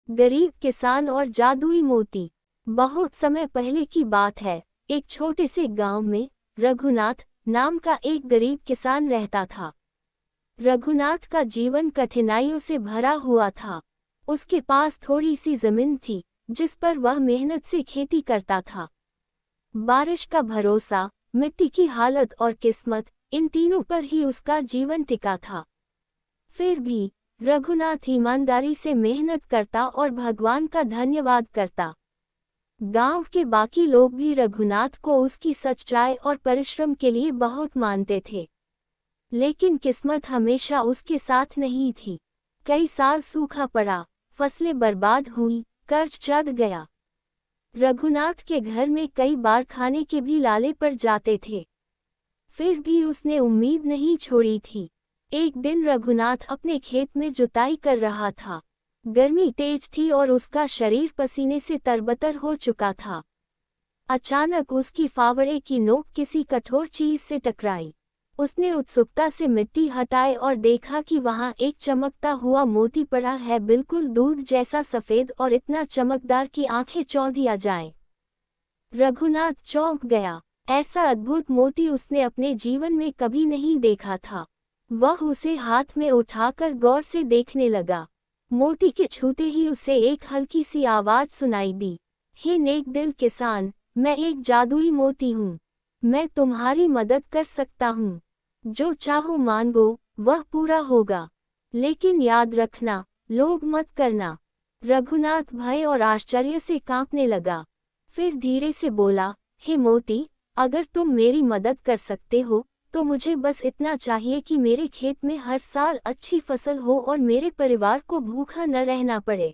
गरीब किसान और जादुई मोती। बहुत समय पहले की बात है। एक छोटे से गांव में रघुनाथ नाम का एक गरीब किसान रहता था। रघुनाथ का जीवन कठिनाइयों से भरा हुआ था। उसके पास थोड़ी सी जमीन थी जिस पर वह मेहनत से खेती करता था। बारिश का भरोसा, मिट्टी की हालत और किस्मत, इन तीनों पर ही उसका जीवन टिका था। फिर भी रघुनाथ ईमानदारी से मेहनत करता और भगवान का धन्यवाद करता। गांव के बाकी लोग भी रघुनाथ को उसकी सच्चाई और परिश्रम के लिए बहुत मानते थे। लेकिन किस्मत हमेशा उसके साथ नहीं थी। कई साल सूखा पड़ा, फसलें बर्बाद हुई, कर्ज चढ़ गया। रघुनाथ के घर में कई बार खाने के भी लाले पड़ जाते थे। फिर भी उसने उम्मीद नहीं छोड़ी थी। एक दिन रघुनाथ अपने खेत में जुताई कर रहा था। गर्मी तेज थी और उसका शरीर पसीने से तरबतर हो चुका था। अचानक उसकी फावड़े की नोक किसी कठोर चीज से टकराई। उसने उत्सुकता से मिट्टी हटाई और देखा कि वहां एक चमकता हुआ मोती पड़ा है, बिल्कुल दूध जैसा सफेद और इतना चमकदार कि आंखें चौंध आ जाएं। रघुनाथ चौंक गया। ऐसा अद्भुत मोती उसने अपने जीवन में कभी नहीं देखा था। वह उसे हाथ में उठाकर गौर से देखने लगा। मोती के छूते ही उसे एक हल्की सी आवाज सुनाई दी। हे नेक दिल किसान, मैं एक जादुई मोती हूँ। मैं तुम्हारी मदद कर सकता हूँ। जो चाहो मांगो, वह पूरा होगा। लेकिन याद रखना, लोभ मत करना। रघुनाथ भय और आश्चर्य से कांपने लगा। फिर धीरे से बोला, हे मोती, अगर तुम मेरी मदद कर सकते हो तो मुझे बस इतना चाहिए कि मेरे खेत में हर साल अच्छी फसल हो और मेरे परिवार को भूखा न रहना पड़े।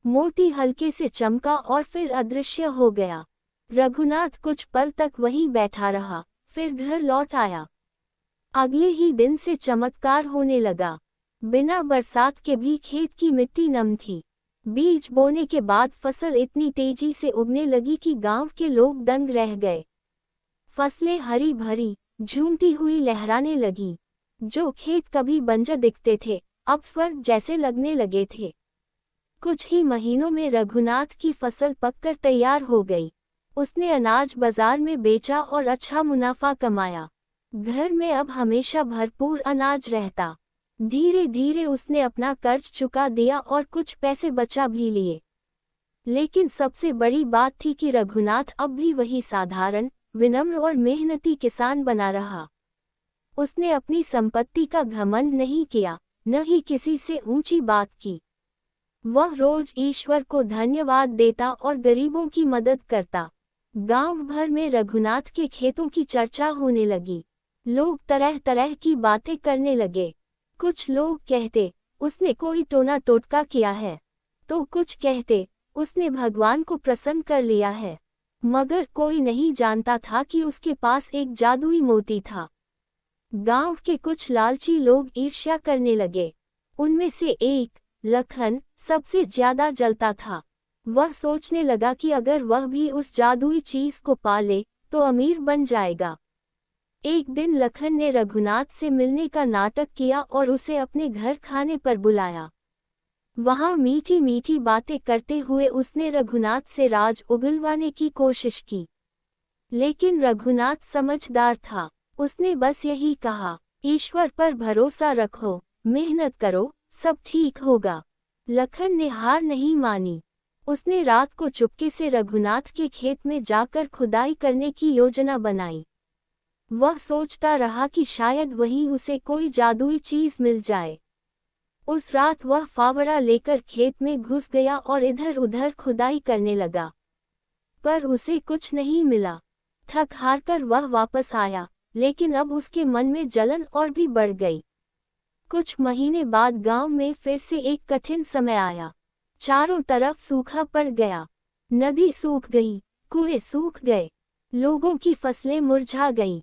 मोती हल्के से चमका और फिर अदृश्य हो गया। रघुनाथ कुछ पल तक वहीं बैठा रहा, फिर घर लौट आया। अगले ही दिन से चमत्कार होने लगा। बिना बरसात के भी खेत की मिट्टी नम थी। बीज बोने के बाद फसल इतनी तेजी से उगने लगी कि गांव के लोग दंग रह गए। फसलें हरी भरी, झूमती हुई लहराने लगी। जो खेत कभी बंजर दिखते थे, अब स्वर्ग जैसे लगने लगे थे। कुछ ही महीनों में रघुनाथ की फसल पककर तैयार हो गई। उसने अनाज बाजार में बेचा और अच्छा मुनाफा कमाया। घर में अब हमेशा भरपूर अनाज रहता। धीरे धीरे उसने अपना कर्ज चुका दिया और कुछ पैसे बचा भी लिए। लेकिन सबसे बड़ी बात थी कि रघुनाथ अब भी वही साधारण, विनम्र और मेहनती किसान बना रहा। उसने अपनी संपत्ति का घमंड नहीं किया, न ही किसी से ऊंची बात की। वह रोज ईश्वर को धन्यवाद देता और गरीबों की मदद करता। गांव भर में रघुनाथ के खेतों की चर्चा होने लगी। लोग तरह तरह की बातें करने लगे। कुछ लोग कहते, उसने कोई टोना टोटका किया है, तो कुछ कहते, उसने भगवान को प्रसन्न कर लिया है। मगर कोई नहीं जानता था कि उसके पास एक जादुई मोती था। गांव के कुछ लालची लोग ईर्ष्या करने लगे। उनमें से एक, लखन, सबसे ज्यादा जलता था। वह सोचने लगा कि अगर वह भी उस जादुई चीज को पा ले तो अमीर बन जाएगा। एक दिन लखन ने रघुनाथ से मिलने का नाटक किया और उसे अपने घर खाने पर बुलाया। वहां मीठी मीठी बातें करते हुए उसने रघुनाथ से राज उगलवाने की कोशिश की। लेकिन रघुनाथ समझदार था। उसने बस यही कहा, ईश्वर पर भरोसा रखो, मेहनत करो, सब ठीक होगा। लखन ने हार नहीं मानी। उसने रात को चुपके से रघुनाथ के खेत में जाकर खुदाई करने की योजना बनाई। वह सोचता रहा कि शायद वहीं उसे कोई जादुई चीज मिल जाए। उस रात वह फावड़ा लेकर खेत में घुस गया और इधर उधर खुदाई करने लगा, पर उसे कुछ नहीं मिला। थक हारकर वह वापस आया, लेकिन अब उसके मन में जलन और भी बढ़ गई। कुछ महीने बाद गांव में फिर से एक कठिन समय आया। चारों तरफ सूखा पड़ गया। नदी सूख गई, कुएं सूख गए, लोगों की फसलें मुरझा गईं।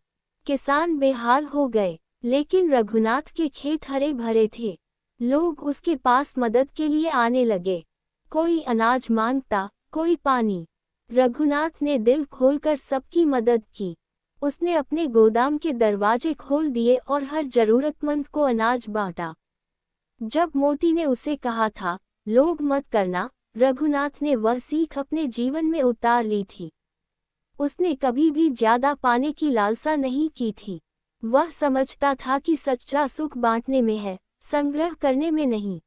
किसान बेहाल हो गए, लेकिन रघुनाथ के खेत हरे भरे थे। लोग उसके पास मदद के लिए आने लगे। कोई अनाज मांगता, कोई पानी। रघुनाथ ने दिल खोलकर सबकी मदद की। उसने अपने गोदाम के दरवाजे खोल दिए और हर जरूरतमंद को अनाज बांटा। जब मोती ने उसे कहा था, लोभ मत करना। रघुनाथ ने वह सीख अपने जीवन में उतार ली थी। उसने कभी भी ज्यादा पाने की लालसा नहीं की थी। वह समझता था कि सच्चा सुख बांटने में है, संग्रह करने में नहीं।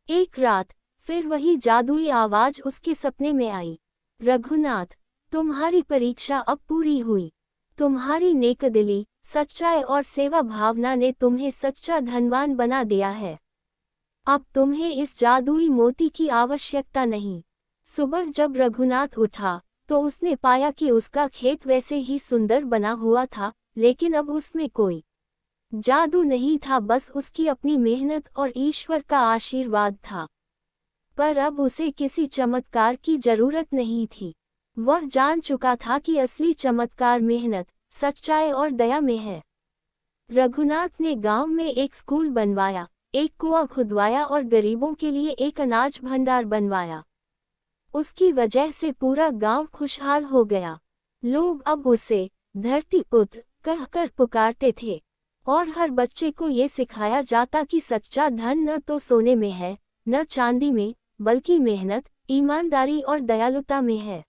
एक रात फिर वही जादुई आवाज उसके सपने में आई। रघुनाथ, तुम्हारी परीक्षा अब पूरी हुई। तुम्हारी नेकदिली, सच्चाई और सेवा भावना ने तुम्हें सच्चा धनवान बना दिया है। अब तुम्हें इस जादुई मोती की आवश्यकता नहीं। सुबह जब रघुनाथ उठा तो उसने पाया कि उसका खेत वैसे ही सुंदर बना हुआ था, लेकिन अब उसमें कोई जादू नहीं था, बस उसकी अपनी मेहनत और ईश्वर का आशीर्वाद था। पर अब उसे किसी चमत्कार की जरूरत नहीं थी। वह जान चुका था कि असली चमत्कार मेहनत, सच्चाई और दया में है। रघुनाथ ने गांव में एक स्कूल बनवाया, एक कुआं खुदवाया और गरीबों के लिए एक अनाज भंडार बनवाया। उसकी वजह से पूरा गांव खुशहाल हो गया। लोग अब उसे धरती पुत्र कहकर पुकारते थे और हर बच्चे को ये सिखाया जाता कि सच्चा धन न तो सोने में है, न चांदी में, बल्कि मेहनत, ईमानदारी और दयालुता में है।